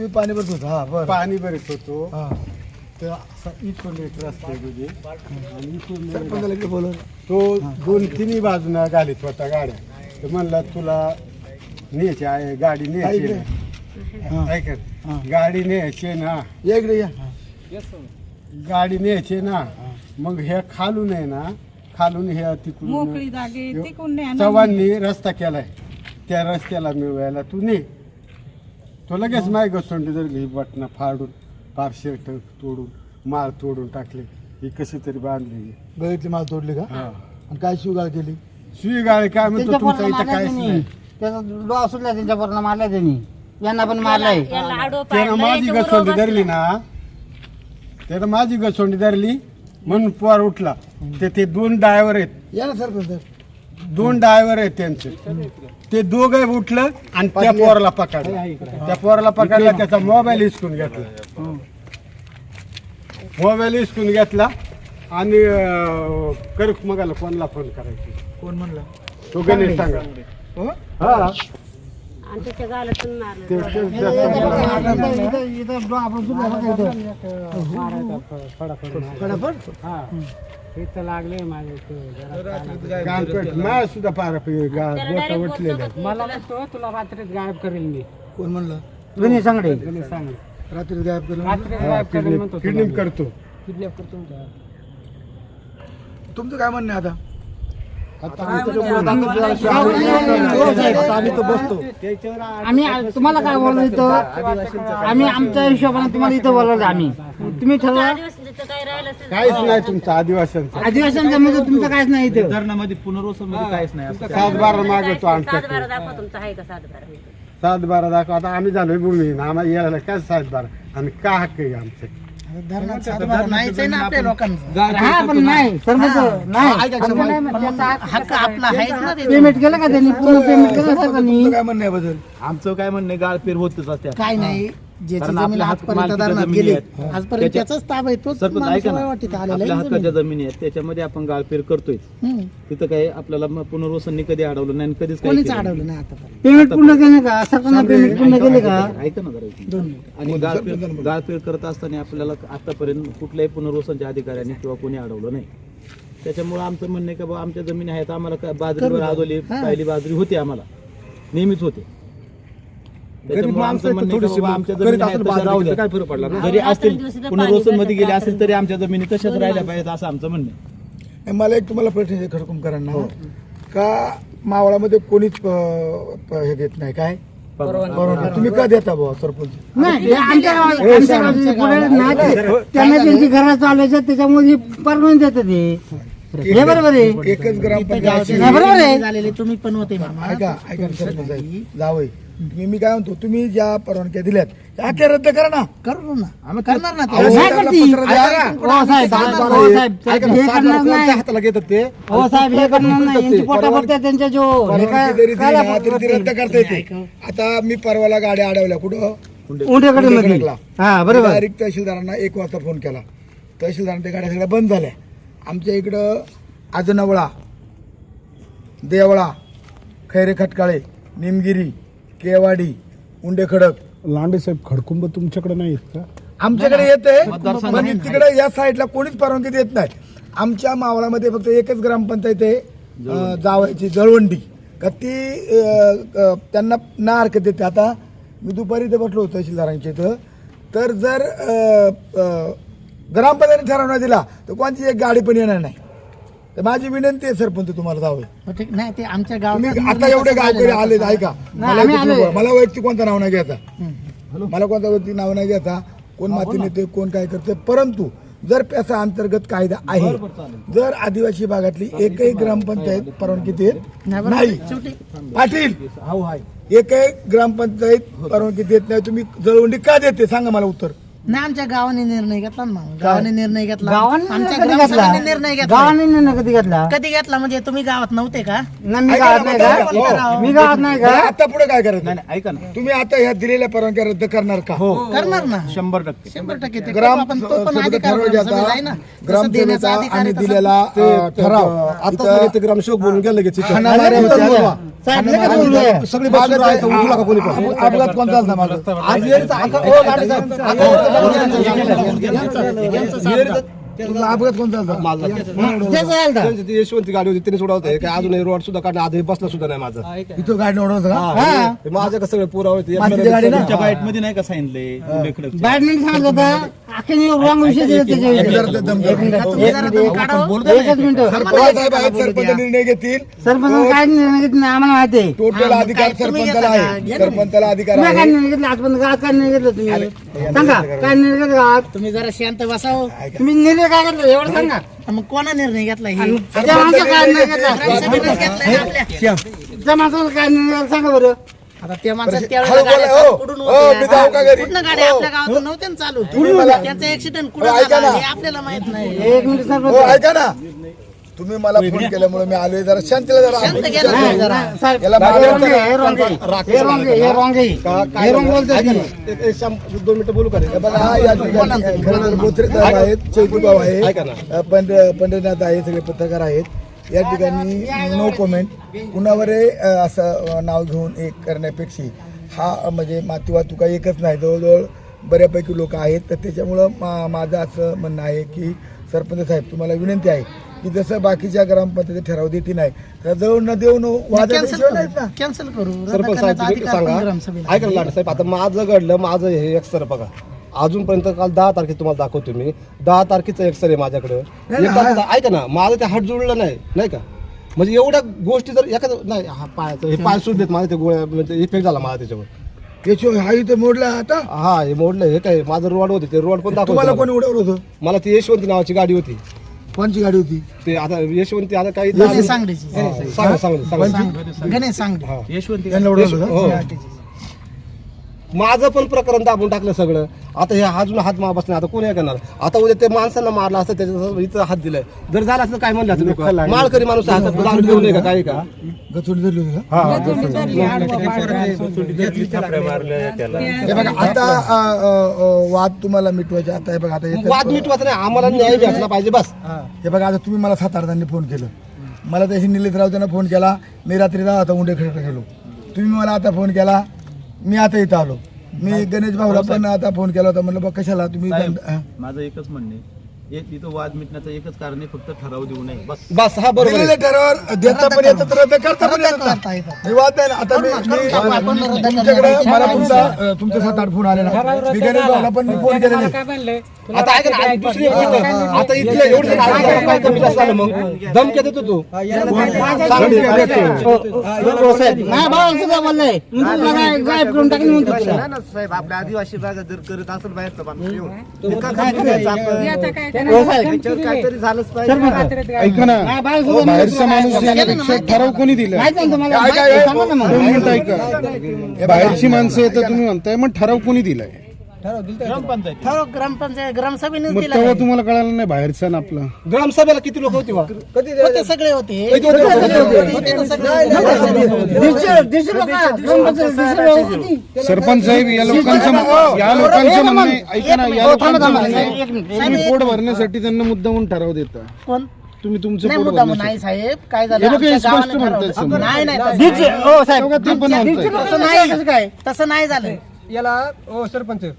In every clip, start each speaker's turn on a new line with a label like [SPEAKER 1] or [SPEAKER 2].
[SPEAKER 1] तुम्ही पाणी भरत होता? हा बरं.
[SPEAKER 2] पाणी भरत होतो
[SPEAKER 1] हा
[SPEAKER 2] तर असा इथून एक रस्ता आहे म्हणजे आणि इथून
[SPEAKER 1] सरपंचाला इकडे बोलव.
[SPEAKER 2] तो 2-3 बाजूना घालीत होता गाड्या. तर म्हणला तुला न्यायची आहे गाडी न्यायची
[SPEAKER 1] हा.
[SPEAKER 2] आहे का? गाडी न्यायची ना,
[SPEAKER 1] या इकडे या.
[SPEAKER 2] गाडी न्यायची ना. मग हे खालून आहे ना, खालून हे
[SPEAKER 3] मोकळी
[SPEAKER 2] तिकडून
[SPEAKER 3] जागे तिकडून नाही
[SPEAKER 2] चव्हाणनी रस्ता केलाय. त्या रस्त्याला मिळवायला तू ने. तो लगेच माय घसोंडी धरली, बटणं फाडून पार शर्ट तोडून माळ तोडून टाकले. ही कशी तरी बांधली.
[SPEAKER 1] गळीतली माल तोडली का?
[SPEAKER 2] हा
[SPEAKER 1] आणि काय शिवगाळ केली?
[SPEAKER 2] शिवीगाळी काय म्हणतो तुमचा इथं काहीच नाही.
[SPEAKER 4] त्याचा डोळा सुटला त्यांच्या पोरांना मारलाय त्यांनी, यांना पण मारलाय.
[SPEAKER 2] त्यानं माझी घसोंडी धरली ना, त्यानं माझी घसोंडी धरली म्हणून पोर उठला. ते 2 ड्रायव्हर आहेत,
[SPEAKER 1] या ना सरपंच.
[SPEAKER 2] 2 ड्रायव्हर आहेत त्यांचे. ते दोघे उठलं आणि त्या पोराला पकडलं. त्या पोराला पकडला, त्याचा मोबाईल हिसकून घेतला. मोबाईल हिसकून घेतला आणि करू मग कोणाला फोन करायची.
[SPEAKER 1] कोण म्हणला?
[SPEAKER 2] तो गणेश सांगा.
[SPEAKER 1] हो?
[SPEAKER 2] हा
[SPEAKER 5] आणि त्याच्या गालातून मारलं.
[SPEAKER 4] इथं डोळा आपण सुटला बघा इथं.
[SPEAKER 1] फटाफट.
[SPEAKER 4] इथं लागले माझे
[SPEAKER 2] गालपेट माय सुद्धा पार गोटा उठलेला.
[SPEAKER 4] मला वाटतं तुला रात्रीत गायब करेल मी.
[SPEAKER 1] कोण म्हणलं?
[SPEAKER 4] गणेश सांगडे
[SPEAKER 1] रात्री गायब केलं?
[SPEAKER 4] रात्रीत गायब करेल म्हणतो.
[SPEAKER 2] किडनॅप करतो.
[SPEAKER 4] किडनॅप करतो तुमचा.
[SPEAKER 1] तुमचं काय म्हणणं आहे आता?
[SPEAKER 2] आम्ही तो बसतो.
[SPEAKER 4] आम्ही तुम्हाला काय बोललो आम्ही आमच्या हिशोबाने तुम्हाला इथं बोलवलं. आम्ही तुम्ही ठरवा.
[SPEAKER 5] आदिवासीचं काही राहिलं असेल
[SPEAKER 2] काहीच नाही तुमचं आदिवासींचं.
[SPEAKER 4] आदिवासींच्या मध्ये तुमचं काहीच नाही इथं.
[SPEAKER 6] धरणामध्ये पुनर्वसन मध्ये काहीच नाही असं.
[SPEAKER 2] 7-12 मागतो
[SPEAKER 5] 7-12
[SPEAKER 2] आमच्याकडे.
[SPEAKER 5] दाखवा तुमचं आहे का 7-12?
[SPEAKER 2] 7-12 दाखवा. आता आम्ही झालोय भूमिहीन, आम्हाला यायला काय 7-12 आणि का हक्क आहे आमचे.
[SPEAKER 1] नाहीच आहे ना आपल्या लोकांचं.
[SPEAKER 4] हा पण नाही सरपंच नाही.
[SPEAKER 1] हक्क आपला आहे.
[SPEAKER 4] पेमेंट केलं का त्यांनी? पूर्ण पेमेंट केलं सरकारनी.
[SPEAKER 1] तुमचं काय म्हणणं आहे बद्दल?
[SPEAKER 6] आमचं काय म्हणणं आहे, गाळपेर होतच असते.
[SPEAKER 7] काय नाही, ज्याची
[SPEAKER 6] कारण
[SPEAKER 7] जमीन
[SPEAKER 6] आपल्या
[SPEAKER 7] आजपर्यंत
[SPEAKER 6] मालकीच्या
[SPEAKER 7] धरणात
[SPEAKER 6] जमिनी
[SPEAKER 7] गेली
[SPEAKER 6] आहेत.
[SPEAKER 7] आजपर्यंत
[SPEAKER 6] त्याच्या-
[SPEAKER 7] त्याचाच ताब आहे, तोच
[SPEAKER 6] सरपंच
[SPEAKER 7] माणूस
[SPEAKER 6] ऐका ना,
[SPEAKER 7] वाटीत आलेला
[SPEAKER 6] आपल्या
[SPEAKER 7] आहे
[SPEAKER 6] हक्काच्या
[SPEAKER 7] जमीन.
[SPEAKER 6] जमिनी आहेत त्याच्यामध्ये आपण गाळपेर करतोय.
[SPEAKER 7] हम्म.
[SPEAKER 6] तिथं काय आपल्याला पुनर्वसननी कधी अडवलं नाही आणि कधीच काही
[SPEAKER 7] कोणीच
[SPEAKER 6] केलं
[SPEAKER 7] अडवलं
[SPEAKER 6] नाही.
[SPEAKER 7] नाही आतापर्यंत.
[SPEAKER 4] पेमेंट पूर्ण केलं का? सरकारनं पेमेंट पूर्ण केले का?
[SPEAKER 6] ऐका ना जरा. आणि गाळपेर करत असताना आपल्याला आतापर्यंत कुठल्याही पुनर्वसनच्या अधिकाऱ्यांनी किंवा कोणी अडवलं नाही. त्याच्यामुळे आमचं म्हणणं आहे का बाबा आमच्या जमिनी आहेत, आम्हाला बाजरीवर आदोली पहिली बाजरी होती, आम्हाला नेहमीच होते. त्याच्यामुळे आमचं म्हणणं आहे का बाबा आमच्या जमिनी आहेत तशा राहू द्या.
[SPEAKER 1] काय फरक पडला?
[SPEAKER 6] जरी असतील पुनर्वसन मध्ये गेले असेल तरी आमच्या जमिनी तशाच राहिल्या पाहिजेत असं आमचं म्हणणं आहे.
[SPEAKER 1] मला एक तुम्हाला प्रश्न खडकुंकरांना का मावळामध्ये कोणीच हे देत नाही काय परवानगी? तुम्ही का देता भाऊ सरपंच?
[SPEAKER 4] नाही ते आमच्या गावाचे पुढे नाही ते. त्यांना त्यांची घरं चालवायचं त्याच्यामुळे परवानगी देतात ते. हे बरोबर आहे.
[SPEAKER 1] एकच ग्रामपंचायत
[SPEAKER 4] नाही बरोबर आहे.
[SPEAKER 7] झालेले तुम्ही पण होते मामा.
[SPEAKER 1] ऐका ऐका सरपंच आहे. जावई मी काय म्हणतो, तुम्ही ज्या परवानग्या दिल्यात त्या अख्या रद्द करा ना.
[SPEAKER 7] करू ना, आम्ही करणार ना
[SPEAKER 1] अहो,
[SPEAKER 7] ते.
[SPEAKER 4] नाही करती.
[SPEAKER 1] पत्र द्या ना.
[SPEAKER 4] हो साहेब, हो साहेब,
[SPEAKER 1] ऐका ना,
[SPEAKER 4] हे
[SPEAKER 1] 7
[SPEAKER 4] करणार
[SPEAKER 1] कोणत्या
[SPEAKER 4] नाही.
[SPEAKER 1] हाताला घेतात ते?
[SPEAKER 4] हो साहेब हे करणार नाही. यांची पोटा भरतात त्यांच्या जो हे
[SPEAKER 1] परवानगी
[SPEAKER 4] काय
[SPEAKER 1] जरी दिली
[SPEAKER 4] कायला
[SPEAKER 1] ना, तरी ती रद्द करता येते. आता मी परवाला गाड्या अडवल्या कुठं?
[SPEAKER 4] उंडेकडे मध्ये.
[SPEAKER 1] उंडेकडला.
[SPEAKER 4] हा बरोबर.
[SPEAKER 1] डायरेक्ट तहसीलदारांना 1 वाजता फोन केला. तहसीलदारांना त्या गाड्या सगळ्या बंद झाल्या. आमच्या इकडं आजनवळा, देवळा, खैरे खटकाळे, निमगिरी, केवाडी, उंडे खडक.
[SPEAKER 2] लांडे साहेब खडकुंब तुमच्याकडे नाहीत का?
[SPEAKER 1] आमच्याकडे येते म्हणजे तिकडे या साईडला कोणीच परवानगी देत नाही. आमच्या मावळामध्ये फक्त एकच ग्रामपंचायत आहे जावायची जळवंडी का ती त्यांना ना हरकत देते. आता मी दुपारी इथे बसलो होतो तहसीलदारांच्या इथं, तर जर ग्रामपंचायतीने ठराव नाही दिला तर कोणती एक गाडी पण येणार नाही. तर माझी विनंती आहे सरपंच तुम्हाला जावं.
[SPEAKER 7] हो, ठीक नाही, ते आमच्या
[SPEAKER 1] तुम्ही
[SPEAKER 7] गावात
[SPEAKER 1] आता एवढे गावकरी आले ऐका, मला वैयक्तिक कोणतं नाव नाही घ्यायचा, मला कोणता वैयक्तिक नाव नाही घ्यायचा, कोण माती नेते कोण काय करते. परंतु जर पैसा अंतर्गत कायदा आहे, जर आदिवासी भागातली एकही ग्रामपंचायत परवानगी देत नाही, पाटील एकही ग्रामपंचायत परवानगी देत नाही, तुम्ही जळवंडी का देते सांगा मला उत्तर.
[SPEAKER 7] नाही आमच्या गावाने निर्णय घेतला ना मग. गावाने निर्णय घेतला
[SPEAKER 4] गावाने
[SPEAKER 7] आमच्या
[SPEAKER 4] कधी
[SPEAKER 7] ग्रामसभेने
[SPEAKER 4] घेतला
[SPEAKER 7] निर्णय घेतला
[SPEAKER 4] गावाने निर्णय कधी घेतला
[SPEAKER 7] कधी घेतला म्हणजे तुम्ही गावात नव्हते का
[SPEAKER 4] नाही मी गावात नाही का मी गावात नाही का
[SPEAKER 1] बरं, आता पुढे काय करायचं
[SPEAKER 6] नाही नाही, ऐका ना
[SPEAKER 1] तुम्ही आता ह्या दिलेल्या परवानग्या रद्द करणार का
[SPEAKER 7] करणार ना
[SPEAKER 6] 100%.
[SPEAKER 7] 100% ते
[SPEAKER 1] ग्राम
[SPEAKER 7] आपण तो पण
[SPEAKER 1] सभेचा
[SPEAKER 7] अधिकार
[SPEAKER 1] ठराव
[SPEAKER 7] ग्रामसभेला आहे ना
[SPEAKER 1] घ्यायचा
[SPEAKER 7] जसं देण्याचा
[SPEAKER 1] ग्रामसभेचा
[SPEAKER 7] अधिकार
[SPEAKER 1] आणि
[SPEAKER 7] आहे तसं
[SPEAKER 1] दिलेला ठराव
[SPEAKER 2] आता ग्रामसेवक बोलून गेलं की
[SPEAKER 1] हाणामाऱ्या होत्या.
[SPEAKER 4] साहेब लगेच बोलूया.
[SPEAKER 2] सगळी बाजू राहते, उठू नका कोणी पण.
[SPEAKER 1] अपघात कोणता झाला माझा
[SPEAKER 2] आज येरीचा
[SPEAKER 1] तुझा अपघात कोणता झाला
[SPEAKER 4] त्याचं झालं होतं.
[SPEAKER 2] यशवंती गाडी होती तिने सोडवते काय अजून रोड सुद्धा काढला आधी बसला सुद्धा नाही माझा
[SPEAKER 1] इथं गाडी ओढवत का
[SPEAKER 2] माझ्या सगळे पुरावे
[SPEAKER 1] माझी गाडी ना
[SPEAKER 6] तुमच्या बाईट मध्ये नाही का सांगितले
[SPEAKER 4] बॅडमिंटन सांगत होता अखेर रॉंग विषय दिले त्याच्याविषयी
[SPEAKER 7] तुम्ही जरा दम काढावं.
[SPEAKER 4] एकच मिनिट
[SPEAKER 1] साहेब आहेत सरपंच निर्णय घेतील
[SPEAKER 4] सरपंच काय निर्णय घेतला नाही आम्हाला माहिती आहे
[SPEAKER 1] टोटल अधिकार सरपंचाला आहे सरपंचाला अधिकार
[SPEAKER 4] तुम्ही काय
[SPEAKER 1] आहे
[SPEAKER 4] निर्णय घेतला आजपर्यंत गावात काय निर्णय घेतलं तुम्ही सांगा काय निर्णय घेतला गावात
[SPEAKER 7] तुम्ही जरा शांत बसावं
[SPEAKER 4] तुम्ही निर्णय काय घेतला एवढं सांगा
[SPEAKER 7] मग कोणा निर्णय घेतला हे
[SPEAKER 4] त्या माणसाला काय निर्णय घेतला
[SPEAKER 7] ग्रामसभेनेच घेतलाय ना आपल्या.
[SPEAKER 4] त्या माणसाला काय निर्णय घेतला सांगा बरं
[SPEAKER 7] आता त्या माणसात
[SPEAKER 1] हळू
[SPEAKER 7] त्यावेळेला
[SPEAKER 1] बोला,
[SPEAKER 7] गाड्या
[SPEAKER 1] हो.
[SPEAKER 7] कुठून
[SPEAKER 1] हो, मी जाऊ का घरी?
[SPEAKER 7] कुठनं गाड्या आपल्या गावातून नव्हत्या ना चालू त्यांचा ऍक्सिडेंट कुठं
[SPEAKER 1] हो, ऐका
[SPEAKER 7] झाला
[SPEAKER 1] ना.
[SPEAKER 7] हे आपल्याला माहित नाही
[SPEAKER 4] एक मिनिट
[SPEAKER 1] हो
[SPEAKER 4] सरपंच
[SPEAKER 1] ऐका ना तुम्ही मला फोन केल्यामुळे मी आलोय जरा शांतीला जरा
[SPEAKER 7] शांत गेला तुम्ही जरा
[SPEAKER 4] साहेब
[SPEAKER 1] याला
[SPEAKER 4] हे
[SPEAKER 1] मागे
[SPEAKER 4] wrong आहे, हे wrong आहे. हे wrong आहे, हे wrong आहे. हे wrong बोलतोय तुम्ही.
[SPEAKER 2] 2 मिनिटं बोलू का रे?
[SPEAKER 1] हे बघा हा या ठिकाणी खरं तर बोत्रे साहेब आहेत चैतूभाऊ आहे पंढरीनाथ आहे सगळे पत्रकार आहेत या ठिकाणी नो कमेंट कुणावरही असं नाव घेऊन एक करण्यापेक्षा हा म्हणजे माती वाहतूक एकच नाही जवळजवळ बऱ्यापैकी लोक आहेत तर त्याच्यामुळं माझं असं म्हणणं आहे की सरपंच साहेब तुम्हाला विनंती आहे की जसं बाकीच्या ग्रामपंचायती ठराव देते नाही तर जवळ न देऊन वादाविषय नाहीत ना
[SPEAKER 7] कॅन्सल करू रद्द
[SPEAKER 2] सरपंच
[SPEAKER 7] करण्याचा
[SPEAKER 2] साहेब
[SPEAKER 7] अधिकार पण
[SPEAKER 2] सांगा
[SPEAKER 7] ग्रामसभेला
[SPEAKER 2] ऐका ना लाटे साहेब आता माझं घडलं माझं हे एक्सर बघा अजूनपर्यंत काल 10 तारखेला तुम्हाला दाखवतो मी 10 तारखेचं एक्सर आहे माझ्याकडं ऐका ना माझं ते हात जुळलं नाही का म्हणजे एवढ्या गोष्टी जर एखादं नाही हा पायाचं हे पाय सुटलेत माझ्या ते गोळ्या म्हणजे इफेक्ट झाला माझा त्याच्यावर
[SPEAKER 1] याच्या हा इथं मोडला आता
[SPEAKER 2] हा हे मोडलं हे काय माझं रोड होते ते रोड पण
[SPEAKER 1] तुम्हाला
[SPEAKER 2] दाखवतो
[SPEAKER 1] कोणी उडवलं होतं
[SPEAKER 2] मला ती यशवंती नावाची गाडी होती
[SPEAKER 1] कोणची गाडी होती
[SPEAKER 2] ते आता यशवंती आता काही
[SPEAKER 7] गणेश सांगलीची
[SPEAKER 2] सांगा
[SPEAKER 7] गणेश सांगली
[SPEAKER 6] यशवंती
[SPEAKER 1] यांना उडवलं होतं का?
[SPEAKER 2] माझं पण प्रकरण दाबून टाकलं सगळं आता हे अजून हात मा बसले आता कोणी करणार आता उद्या ते माणसांना मारला असतं त्याच्या इथं हात दिलाय जर झालं असतं काय म्हणलं असतं लोक माळकरी माणूस हातात दारू देऊ नये का काही का
[SPEAKER 1] गचोडी धरली होती का? हे बघा आता वाद तुम्हाला मिटवायचे आता हे बघा आता येतं-
[SPEAKER 2] वाद मिटवायचा नाही आम्हाला न्याय भेटला पाहिजे बस
[SPEAKER 1] हे बघा आता तुम्ही मला 7-8 जणांनी फोन केलं मला त्याशी निलेश राऊतांना फोन केला मी रात्री आता उंडे खेळत गेलो तुम्ही मला आता फोन केला मी आता इथं आलो मी गणेश भाऊला पण आता फोन केला होता म्हणलं बघ कशाला तुम्ही
[SPEAKER 6] साहेब,
[SPEAKER 1] हा.
[SPEAKER 6] माझं एकच म्हणणे एक इथं वाद मिटण्याचं एकच कारण आहे फक्त ठराव देऊ नये बस
[SPEAKER 2] बस हा बरोबर
[SPEAKER 1] दिलेल्या
[SPEAKER 2] आहे.
[SPEAKER 1] ठरावावर देता पण येतं रद्द करता पण येतं ना.
[SPEAKER 7] करता येतं.
[SPEAKER 1] हे वाद नाही ना आता मी तुमच्याकडे मला तुमचे 7-8 फोन आले ना मी गणेश भाऊला पण फोन केले नाही
[SPEAKER 2] आता ऐका ना दुसरी एक गोष्ट. आता इथलं एवढं जण आलं, काय कमी जास्त झालं मग धमक्या देतो तू
[SPEAKER 4] हो साहेब नाही भाऊ सुद्धा बोललंय म्हणजे तुला काय गायब करून टाकली म्हणतो तुला
[SPEAKER 3] साहेब आपल्या आदिवासी भागात जर करत असेल बाहेरचा माणूस येऊन
[SPEAKER 4] हो साहेब
[SPEAKER 3] काहीतरी झालंच पाहिजे
[SPEAKER 8] ऐका ना
[SPEAKER 4] नाही बाहेर सुद्धा
[SPEAKER 8] बाहेरचा माणूस येण्यापेक्षा ठराव कोणी दिला
[SPEAKER 4] माहिती आहे ना तुम्हाला
[SPEAKER 1] काय- काय-
[SPEAKER 4] सांगा ना मग
[SPEAKER 8] 2 मिनिटं ऐका बाहेरची माणसं येतात तुम्ही म्हणताय मग ठराव कोणी दिलाय
[SPEAKER 7] ठराव ग्रामपंचायत ग्रामसभेनेच
[SPEAKER 8] मग
[SPEAKER 7] दिला
[SPEAKER 8] तेव्हा तुम्हाला कळालं नाही बाहेरचा ना आपला
[SPEAKER 2] ग्रामसभेला किती लोक होती
[SPEAKER 7] होते सगळे होते
[SPEAKER 2] किती होते?
[SPEAKER 7] होते ना सगळे.
[SPEAKER 4] दिसू नका
[SPEAKER 8] सरपंच साहेब या लोकांचं म्हणणं आहे, ऐका ना या लोकांचं तुम्ही पोट भरण्यासाठी त्यांना मुद्दामून ठराव देता
[SPEAKER 7] कोण
[SPEAKER 8] तुम्ही तुमचं
[SPEAKER 7] नाही
[SPEAKER 8] पोट
[SPEAKER 7] मुद्दा
[SPEAKER 8] भरण्यासाठी
[SPEAKER 7] नाही साहेब काय झालं
[SPEAKER 8] हे बघा, हे
[SPEAKER 7] आमच्या
[SPEAKER 8] स्पष्ट
[SPEAKER 7] गावाने
[SPEAKER 8] म्हणतायत
[SPEAKER 7] ठरवलं.
[SPEAKER 8] समोर.
[SPEAKER 7] नाही नाही तसं-
[SPEAKER 4] हो साहेब
[SPEAKER 8] तेव्हा ते पण म्हणताय
[SPEAKER 7] तसं नाही
[SPEAKER 4] काय
[SPEAKER 7] तसं नाही झालं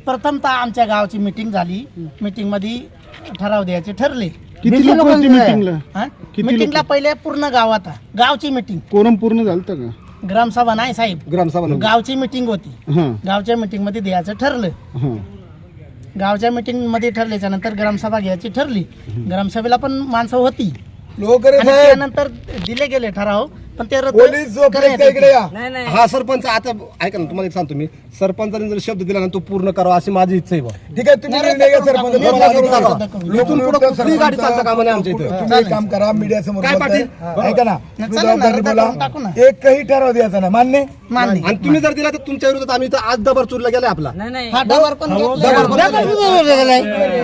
[SPEAKER 7] प्रथमतः आमच्या गावची मीटिंग झाली मीटिंग मध्ये ठराव द्यायचे ठरले
[SPEAKER 8] किती लोक होती मीटिंगला
[SPEAKER 7] हा? मीटिंगला पहिले पूर्ण गावात गावची मीटिंग
[SPEAKER 8] कोरम पूर्ण झालं का
[SPEAKER 7] ग्रामसभा नाही साहेब
[SPEAKER 2] ग्रामसभा नव्हती.
[SPEAKER 7] गावची मीटिंग होती
[SPEAKER 8] हा
[SPEAKER 7] गावच्या मीटिंग मध्ये द्यायचं ठरलं
[SPEAKER 8] हा
[SPEAKER 7] गावच्या मीटिंग मध्ये ठरल्याच्या नंतर ग्रामसभा घ्यायची ठरली ग्रामसभेला पण माणसं होती
[SPEAKER 1] लोक
[SPEAKER 7] आणि त्यानंतर दिले गेले ठराव पण ते रद्द
[SPEAKER 1] पोलीस झोपले
[SPEAKER 7] करण्यात
[SPEAKER 1] का इकडे या
[SPEAKER 3] हा सरपंच आता ऐका ना तुम्हाला एक सांगतो मी सरपंचाने जर शब्द दिला ना तो पूर्ण करावा अशी माझी इच्छा आहे बा.
[SPEAKER 1] ठीक आहे तुम्ही निर्णय घ्या सरपंच
[SPEAKER 3] मी
[SPEAKER 1] तुम्हाला
[SPEAKER 3] करून
[SPEAKER 1] अधिकार
[SPEAKER 3] टाका.
[SPEAKER 1] आहे.
[SPEAKER 3] इथून पुढं
[SPEAKER 1] लोकनियुक्त
[SPEAKER 3] कुठलीही गाडी
[SPEAKER 1] सरपंच,
[SPEAKER 3] चालता कामा नये आमच्या इथं.
[SPEAKER 1] तुम्ही एक काम करा मीडिया समोर
[SPEAKER 3] काय
[SPEAKER 1] बोलताय. ऐका ना तुम्ही
[SPEAKER 7] चालेल ना,
[SPEAKER 1] जबाबदारी
[SPEAKER 7] रद्द
[SPEAKER 1] बोला
[SPEAKER 7] करून टाकू ना.
[SPEAKER 1] एकही ठराव द्यायचा नाही मान्य
[SPEAKER 7] मान्य
[SPEAKER 3] आणि तुम्ही जर दिला तर तुमच्या विरोधात आम्ही इथं आज दबर चुरला गेलाय आपला
[SPEAKER 7] हा डबर पण घेतलाय.
[SPEAKER 3] डबर पण
[SPEAKER 7] डबर पण गेलाय.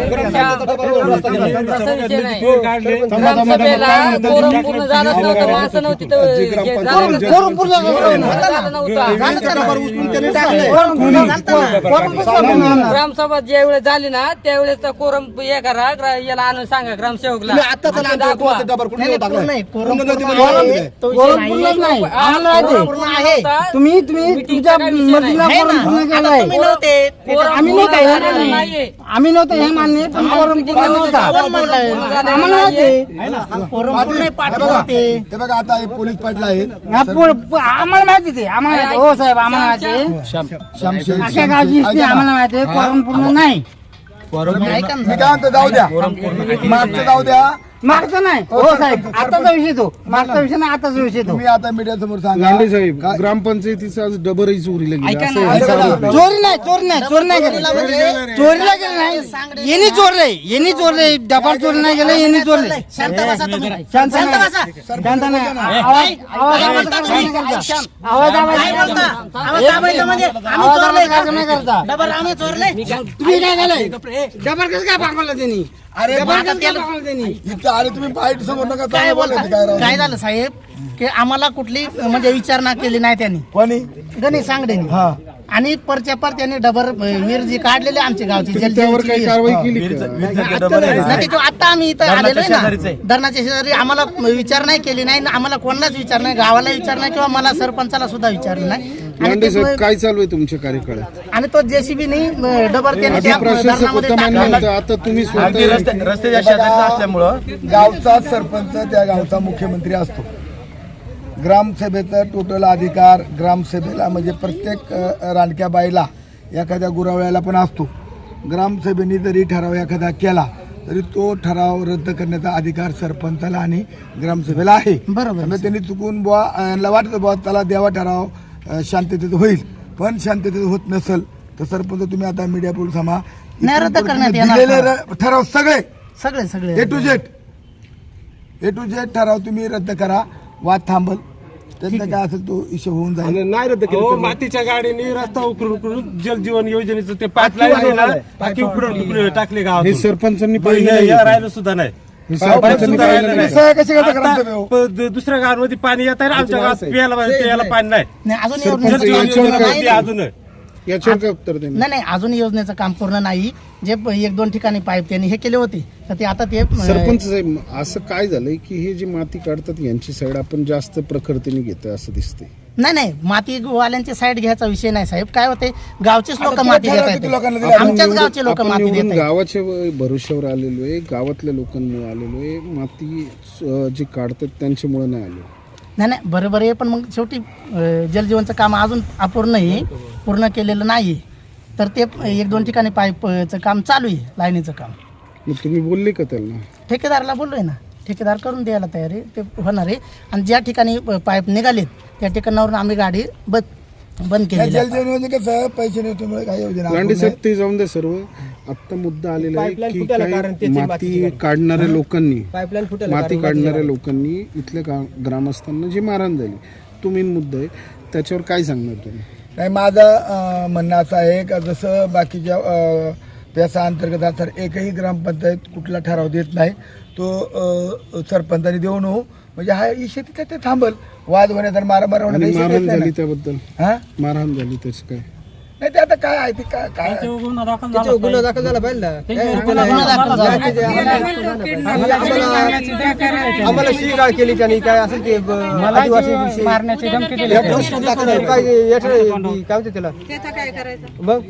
[SPEAKER 3] ग्रामपंचायतचा डबर वरून रस्ता गेलाय.
[SPEAKER 5] पूर्ण झालंच नव्हतं माणसं नव्हती तर हे झालं
[SPEAKER 7] कोरम पूर्ण झालं
[SPEAKER 5] नव्हतं.
[SPEAKER 3] त्या डबर उचलून त्यांनी टाकलंय.
[SPEAKER 5] ग्रामसभा ज्या वेळेस झाली ना त्यावेळेस कोरम हे करा याला आणून सांगा ग्रामसेवकला
[SPEAKER 3] तुम्ही आता चला आमच्या तुम्हाला ते डबर कुठे टाकलाय
[SPEAKER 7] नाही,
[SPEAKER 3] पूर्ण नदी
[SPEAKER 7] पूर्ण
[SPEAKER 3] मध्ये
[SPEAKER 7] आहे.
[SPEAKER 3] टाकलंय.
[SPEAKER 7] तो विषय नाही.
[SPEAKER 4] आम्हाला माहिती
[SPEAKER 7] पूर्ण आहे.
[SPEAKER 4] तुम्ही तुमच्या मर्जीला
[SPEAKER 7] आहे
[SPEAKER 4] कोरम
[SPEAKER 7] ना.
[SPEAKER 4] पूर्ण
[SPEAKER 7] आता
[SPEAKER 4] केलाय
[SPEAKER 7] तुम्ही नव्हते.
[SPEAKER 4] आम्ही नव्हतो हे मान्य. आम्ही नव्हतो हे मान्य पण कोरम पूर्ण नव्हता
[SPEAKER 7] कोण म्हणलंय?
[SPEAKER 4] आम्हाला माहिती
[SPEAKER 7] कोरम पूर्ण पाठवलं होते.
[SPEAKER 1] ते बघा आता हे पोलीस पाटील आहेत
[SPEAKER 4] आम्हाला माहिती ते आम्हाला माहिती. हो साहेब आम्हाला माहिती
[SPEAKER 1] शमशेर
[SPEAKER 4] अशा गावची हिस्ट्री आम्हाला माहिती आहे कोरम पूर्ण नाही
[SPEAKER 7] ऐका
[SPEAKER 1] मी
[SPEAKER 7] ना.
[SPEAKER 1] काय म्हणतो जाऊ द्या मागचं जाऊ द्या
[SPEAKER 4] मागचा नाही हो साहेब आताचा विषय तो मागचा विषय नाही आताचा विषय तो
[SPEAKER 1] तुम्ही आता मीडिया समोर सांगा
[SPEAKER 8] गांधी साहेब ग्रामपंचायतीचं आज डबरही चोरीला गेली
[SPEAKER 7] ऐका
[SPEAKER 8] असं
[SPEAKER 7] ना.
[SPEAKER 8] आहे.
[SPEAKER 4] चोरी नाही चोरीला गेले चोरीला गेले नाही यांनी चोरले डबल चोरी नाही गेले यांनी चोरले
[SPEAKER 7] शांत बसा तुम्ही.
[SPEAKER 4] शांत
[SPEAKER 7] शांत
[SPEAKER 4] नाही.
[SPEAKER 7] बसा.
[SPEAKER 4] शांत नाही
[SPEAKER 7] काय बोलता तुम्ही?
[SPEAKER 4] आवाज
[SPEAKER 7] काय बोलता? आवाज दाबायचा म्हणजे आम्ही चोरले का? डबर आम्ही चोरले.
[SPEAKER 4] तुम्ही काय केलंय डबल कसं काय पाठवलं त्यांनी
[SPEAKER 1] अरे
[SPEAKER 7] डबल कसं केलं?
[SPEAKER 1] इथं आले तुम्ही बाईट समोर नका
[SPEAKER 7] काय
[SPEAKER 1] चांगलं
[SPEAKER 7] बोलता?
[SPEAKER 1] बोलायचं काय राव
[SPEAKER 7] काय झालं साहेब की आम्हाला कुठली म्हणजे विचारणा केली नाही त्यांनी
[SPEAKER 1] कोणी
[SPEAKER 7] गणेश सांगडेनी
[SPEAKER 1] हा
[SPEAKER 7] आणि परच्या पर त्यांनी डबर वीर जी काढलेले आमच्या गावची
[SPEAKER 8] तुम्ही त्यावर काही कारवाई केली का?
[SPEAKER 7] नाही तो आता आम्ही इथं आलेलो आहे ना धरणाच्या शेजारी आम्हाला विचार नाही केली नाही आम्हाला कोणालाच विचार नाही गावाला विचार नाही किंवा मला सरपंचाला सुद्धा विचारलं नाही आणि
[SPEAKER 8] गांधी साहेब
[SPEAKER 7] ते-
[SPEAKER 8] काय चालू आहे तुमच्या कार्यकाळात?
[SPEAKER 7] आणि तो जेसीबी नाही डबर त्याने
[SPEAKER 8] आधी
[SPEAKER 7] त्या
[SPEAKER 8] प्रशासक
[SPEAKER 7] धरणामध्ये
[SPEAKER 8] होता मान्य
[SPEAKER 7] टाकला.
[SPEAKER 8] होतं, आता तुम्ही स्वतः
[SPEAKER 3] रस्त्याच्या शेजारी असल्यामुळं
[SPEAKER 1] गावचा सरपंच त्या गावचा मुख्यमंत्री असतो ग्रामसभेचा टोटल अधिकार ग्रामसभेला म्हणजे प्रत्येक रानक्या बाईला एखाद्या गुरावळ्याला पण असतो ग्रामसभेने जरी ठराव एखादा केला तरी तो ठराव रद्द करण्याचा अधिकार सरपंचाला आणि ग्रामसभेला आहे
[SPEAKER 7] बरोबर.
[SPEAKER 1] समजा त्यांनी चुकून बुवा यांना वाटतं बुवा त्याला द्यावा ठराव शांततेत होईल पण शांततेत होत नसेल तर सरपंच तुम्ही आता मीडिया पुढे थांबा
[SPEAKER 7] नाही, रद्द
[SPEAKER 1] इथून
[SPEAKER 7] करण्यात
[SPEAKER 1] पुढे
[SPEAKER 7] येणार.
[SPEAKER 1] दिलेले ठराव सगळे
[SPEAKER 7] सगळे
[SPEAKER 1] ए टू झेड ठराव तुम्ही रद्द करा वाद थांबल त्यातनं काय असेल तो इश्यू होऊन जाईल
[SPEAKER 3] नाही रद्द केलं तुम्ही.
[SPEAKER 9] मातीच्या गाडीने रस्ता उकरून जल जीवन योजनेचं ते पाईपलाईन उकरून टाकले गावात
[SPEAKER 8] हे सरपंचांनी पाहिलं
[SPEAKER 9] राहिलं सुद्धा नाही
[SPEAKER 8] सरपंचांनी पाहिलं नाही.
[SPEAKER 1] सह्या कशी करता ग्रामसभेवर?
[SPEAKER 9] दुसऱ्या गावांमध्ये पाणी येत आहे आमच्या गावात प्यायला पाणी नाही
[SPEAKER 7] नाही अजून
[SPEAKER 8] सरपंच
[SPEAKER 7] योजनेचं काम
[SPEAKER 8] याच्यावर
[SPEAKER 7] पूर्ण
[SPEAKER 8] काय-
[SPEAKER 7] नाही.
[SPEAKER 9] अजून
[SPEAKER 8] याच्यावर काय उत्तर देणार?
[SPEAKER 7] नाही अजून योजनेचं काम पूर्ण नाही जे एक दोन ठिकाणी पाईप त्यांनी हे केले होते तर ते आता ते
[SPEAKER 8] सरपंच साहेब असं काय झालंय की हे जे माती काढतात यांची साईड आपण जास्त प्रखरतेने घेतोय असं दिसतंय.
[SPEAKER 7] नाही माती वाल्यांची साईड घ्यायचा विषय नाही साहेब काय होते गावचेच लोक
[SPEAKER 1] आता
[SPEAKER 7] माती
[SPEAKER 1] ठराव
[SPEAKER 7] घेत
[SPEAKER 1] किती
[SPEAKER 7] आहेत
[SPEAKER 1] लोकांना दिला?
[SPEAKER 7] आमच्याच गावचे लोक
[SPEAKER 8] आपण
[SPEAKER 7] माती
[SPEAKER 8] निवडून
[SPEAKER 7] देत आहेत
[SPEAKER 8] गावाच्या भरोश्यावर आलेलो आहे गावातल्या लोकांमुळे आलेलो आहे माती जी काढतात त्यांच्यामुळे नाही आलो.
[SPEAKER 7] नाही बरोबर आहे पण मग शेवटी जलजीवनचं काम अजून अपूर्ण आहे पूर्ण केलेलं नाही तर ते एक दोन ठिकाणी पाईपचं काम चालू आहे लाईनीचं काम
[SPEAKER 8] मग तुम्ही बोलले का त्यांना?
[SPEAKER 7] ठेकेदाराला बोललोय ना ठेकेदार करून द्यायला तयार आहे ते होणार आहे आणि ज्या ठिकाणी पाईप निघालेत त्या ठिकाणावरून आम्ही गाडी बंद
[SPEAKER 1] या
[SPEAKER 7] केलेली आहे.
[SPEAKER 1] जलजीवन योजना कसं पैसे नव्हत्यामुळे काही योजना
[SPEAKER 8] गांधी साहेब ते जाऊन द्या सर्व आत्ता मुद्दा आलेला आहे की काही माती काढणाऱ्या लोकांनी माती काढणाऱ्या लोकांनी इथल्या ग्रामस्थांना जी मारहाण झाली तो मेन मुद्दा आहे त्याच्यावर काय सांगणार तुम्ही?
[SPEAKER 1] नाही माझं म्हणणं असं आहे का जसं बाकीच्या त्याचा अंतर्गत तर एकही ग्रामपंचायत कुठला ठराव देत नाही तो सरपंचाने देऊ नये म्हणजे हा इशे तिथे ते थांबल वाद होण्याचा मारामार
[SPEAKER 8] आणि
[SPEAKER 1] होण्याचा
[SPEAKER 8] मारहाण
[SPEAKER 1] इशे
[SPEAKER 8] झाली
[SPEAKER 1] नाही.
[SPEAKER 8] त्याबद्दल
[SPEAKER 1] हा
[SPEAKER 8] मारहाण झाली त्याचं काय?
[SPEAKER 1] नाही ते आता काय आहे ते काय काय
[SPEAKER 3] गुन्हा दाखल झाला पाहिजे ना.
[SPEAKER 7] गुन्हा दाखल झाला.
[SPEAKER 3] आम्हाला शिगाळ केली त्यांनी काय असेल ते आदिवासी विषयी. या पोस्टात दाखल काय काय होते त्याला मग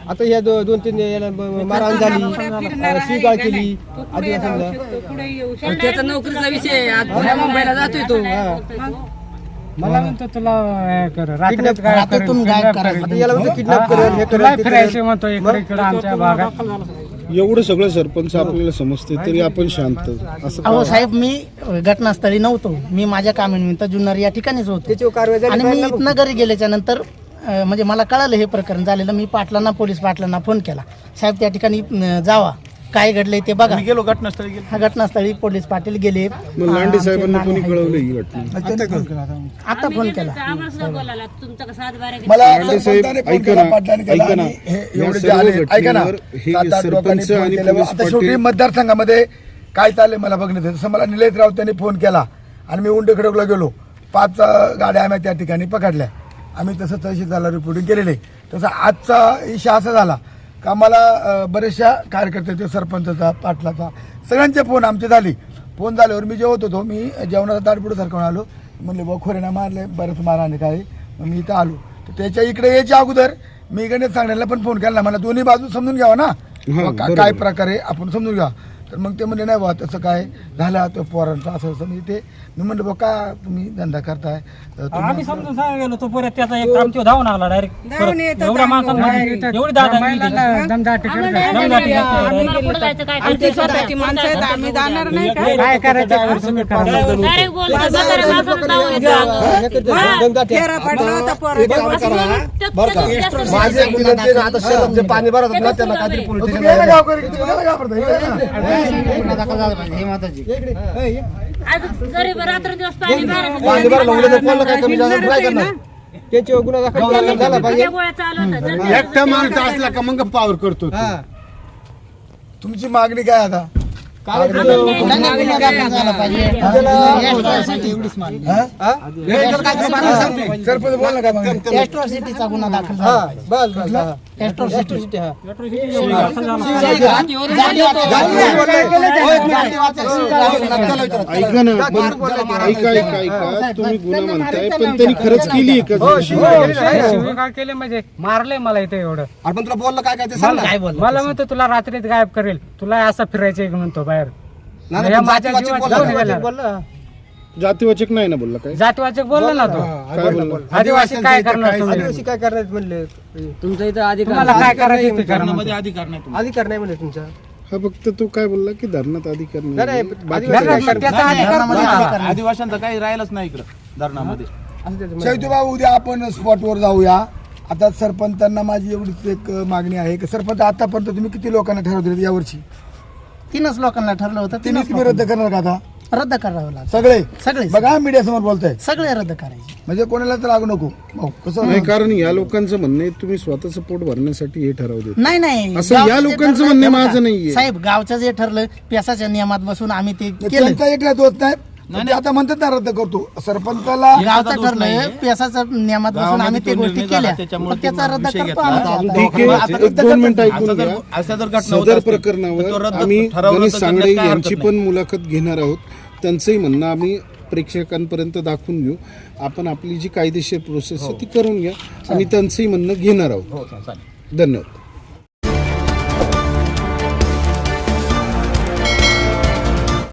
[SPEAKER 3] आता या दोन तीन याला मारहाण झाली शिगाळ केली आदिवासींना.
[SPEAKER 5] त्याचा नोकरीचा विषय आहे. आज पुण्या मुंबईला जातोय तो
[SPEAKER 3] मला म्हणतो तुला
[SPEAKER 7] रात्रीतून गायब करायचं
[SPEAKER 3] याला म्हणतो किडनॅप करेल हे करेल ते करेल.
[SPEAKER 9] म्हणतो इकडे आमच्या भागात
[SPEAKER 8] एवढं सगळं सरपंच आपल्याला समजते तरी आपण शांत असं
[SPEAKER 7] अहो साहेब, मी घटनास्थळी नव्हतो, मी माझ्या कामानिमित्त जुन्नर या ठिकाणीच होतो
[SPEAKER 3] त्याच्यावर कारवाई झाली
[SPEAKER 7] आणि मी
[SPEAKER 3] पाहिजे ना.
[SPEAKER 7] इथनं घरी गेल्याच्या नंतर म्हणजे मला कळालं हे प्रकरण झालेलं. मी पोलीस पाटलांना फोन केला, साहेब त्या ठिकाणी जावा, काय घडलंय ते बघा.
[SPEAKER 6] गेलो घटनास्थळी गेलो.
[SPEAKER 7] हा घटनास्थळी पोलीस पाटील गेले.
[SPEAKER 8] मग लांडे साहेबांना कोणी कळवलं ही घटना?
[SPEAKER 7] आता फोन केला.
[SPEAKER 1] मला
[SPEAKER 8] लांडे साहेब
[SPEAKER 1] सरपंचाने फोन
[SPEAKER 8] ऐका
[SPEAKER 1] केला,
[SPEAKER 8] ना,
[SPEAKER 1] पाटलाने केला
[SPEAKER 8] ऐका ना.
[SPEAKER 1] आणि हे
[SPEAKER 8] या
[SPEAKER 1] एवढे जे
[SPEAKER 8] सर्व
[SPEAKER 1] आले, ऐका ना,
[SPEAKER 8] घटनेवर हे
[SPEAKER 1] 7-8 लोकांनी
[SPEAKER 8] सरपंच
[SPEAKER 1] फोन
[SPEAKER 8] आणि
[SPEAKER 1] केल्यावर
[SPEAKER 8] पोलीस
[SPEAKER 1] आता शेवटी
[SPEAKER 8] पाटील-
[SPEAKER 1] मतदारसंघामध्ये काय चाललंय मला बघण्यात तसं मला निलेश राऊत त्यांनी फोन केला आणि मी उंडे खडकला गेलो. 5 गाड्या आम्ही त्या ठिकाणी पकडल्या. आम्ही तसं तहसीलदारला रिपोर्टिंग केलेलं आहे. तसं आजचा इशा असा झाला का मला बरेचशा कार्यकर्त्याचे, सरपंचाचा, पाटलाचा, सगळ्यांचे फोन आमचे झाले. फोन झाल्यावर मी जेवत होतो, मी जेवणाचा ताटपुडं सारखं आलो. म्हणले बा खोरेना मारले, बरंच माराने काय. मग मी इथं आलो तर त्याच्या इकडे यायच्या अगोदर मी गणेश सांगण्याला पण फोन केला. मला दोन्ही बाजू समजून घ्यावा ना, काय प्रकारे आपण समजून घ्या. तर मग ते म्हणले नाही बा तसं काय झालं तो पोरांचं असं असं. मी ते मी म्हणलं बा का तुम्ही धंदा करताय,
[SPEAKER 5] आम्ही समजून सांगायला गेलो तो परत त्याचा एक काम तो धावून आला डायरेक्ट. एवढ्या माणसांमध्ये एवढी दादा काय करायचं
[SPEAKER 3] माझे विनंती आहे, आता शेतात जे पाणी भरत होतं ना, त्यांना काहीतरी पोलीस
[SPEAKER 1] तुम्ही
[SPEAKER 3] स्टेशनला
[SPEAKER 1] यायला गावकरी, तुम्ही यायला घाबरता, हे ना.
[SPEAKER 3] पाणी भरलं उद्या जर कोणाला काय कमी जास्त काय करणार? त्याच्यावर गुन्हा दाखल झाला पाहिजे.
[SPEAKER 2] एकटा माणूस असला का मग पावर करतो तो.
[SPEAKER 1] तुमची मागणी काय आता? सरपंच बोल ना काय मागणी?
[SPEAKER 7] एस्ट्रॉसिटीचा गुन्हा दाखल
[SPEAKER 3] हा,
[SPEAKER 7] झाला.
[SPEAKER 3] बस बस हा.
[SPEAKER 7] एस्ट्रॉसिटी.
[SPEAKER 3] हा.
[SPEAKER 8] ऐका ना, पण ऐका ऐका ऐका, तुम्ही गुन्हा म्हणताय पण त्यांनी खरंच केली का?
[SPEAKER 5] काय केले म्हणजे मारले मला इथे एवढं.
[SPEAKER 3] आपण तुला बोललं काय काय ते सांग ना.
[SPEAKER 7] काय बोल
[SPEAKER 5] मला म्हणतो तुला रात्रीत गायब करेल, तुला असं फिरायचं एक म्हणतो बाहेर.
[SPEAKER 3] नाही,
[SPEAKER 5] या
[SPEAKER 3] पण
[SPEAKER 5] माझ्या
[SPEAKER 3] जातीवाचक
[SPEAKER 5] जीवात
[SPEAKER 3] बोलला
[SPEAKER 5] कोणी
[SPEAKER 3] ना.
[SPEAKER 5] गेला?
[SPEAKER 3] बोलला.
[SPEAKER 8] जातीवाचक नाही ना बोलला काय?
[SPEAKER 5] जातीवाचक बोलला ना तो.
[SPEAKER 8] काय बोलला?
[SPEAKER 5] आदिवासी काय करणार तुम्ही?
[SPEAKER 3] आदिवासी काय करणार म्हणले?
[SPEAKER 5] तुम्हाला काय करायचं ते करा.
[SPEAKER 6] धरणामध्ये अधिकार नाही तुम्हाला.
[SPEAKER 3] अधिकार नाही म्हणले तुमचा.
[SPEAKER 8] हा फक्त तो काय बोलला की धरणात अधिकार
[SPEAKER 3] नाही,
[SPEAKER 8] नाही.
[SPEAKER 3] नाही,
[SPEAKER 8] बाकी
[SPEAKER 3] अधिकार
[SPEAKER 8] काय?
[SPEAKER 3] नाही.
[SPEAKER 5] त्याचा अधिकार
[SPEAKER 6] आदिवाशांचं काही राहिलंच नाही इकडं धरणामध्ये.
[SPEAKER 3] असं त्याचं म्हणणं.
[SPEAKER 1] शेवटी बाबू उद्या आपण स्पॉटवर जाऊया. आता सरपंचांना माझी एवढीच एक मागणी आहे की सरपंच आतापर्यंत तुम्ही किती लोकांना ठरवले यावर्षी?
[SPEAKER 7] 3च लोकांना ठरलं होतं.
[SPEAKER 1] तिने तुम्ही रद्द करणार का आता?
[SPEAKER 7] रद्द करावं लागलं.
[SPEAKER 1] सगळे
[SPEAKER 7] सगळे
[SPEAKER 1] बघा मीडिया समोर बोलताय
[SPEAKER 7] सगळे रद्द करायचे.
[SPEAKER 1] म्हणजे कोणालाच लागू नको. भाऊ, कसं
[SPEAKER 8] नाही, कारण या लोकांचं म्हणणं आहे तुम्ही स्वतःचं पोट भरण्यासाठी हे ठरवले.
[SPEAKER 7] नाही नाही
[SPEAKER 8] असं या
[SPEAKER 7] गावचं जे
[SPEAKER 8] लोकांचं
[SPEAKER 7] ठरलं,
[SPEAKER 8] म्हणणं
[SPEAKER 7] हे बघा,
[SPEAKER 8] माझं नाहीये.
[SPEAKER 7] साहेब गावचं जे ठरलं पेसाच्या नियमात बसून आम्ही ते केलं.
[SPEAKER 1] त्यांचा एकट्यात होत नाही. ते आता म्हणतात ना रद्द करतो. सरपंचाला
[SPEAKER 7] गावचं ठरलं पेसाच्या नियमात बसून आम्ही ते गोष्टी केल्या. पण त्याचा रद्द करतो आम्ही.
[SPEAKER 8] ठीक आहे, एक 2 मिनिटं ऐकून घ्या.
[SPEAKER 6] अशा जर घटना होत
[SPEAKER 8] सदर
[SPEAKER 6] असतील, तर तो
[SPEAKER 8] प्रकरणावर
[SPEAKER 6] रद्द
[SPEAKER 8] आम्ही
[SPEAKER 6] ठरवलं
[SPEAKER 8] गणेश
[SPEAKER 6] तर
[SPEAKER 8] सांगळे
[SPEAKER 6] करण्यात काय
[SPEAKER 8] यांची
[SPEAKER 6] हरकत
[SPEAKER 8] पण मुलाखत घेणार आहोत. त्यांचंही म्हणणं आम्ही प्रेक्षकांपर्यंत दाखवून घेऊ. आपण आपली जी कायदेशीर प्रोसेस आहे ती करून घ्या आणि त्यांचंही म्हणणं घेणार आहोत. धन्यवाद.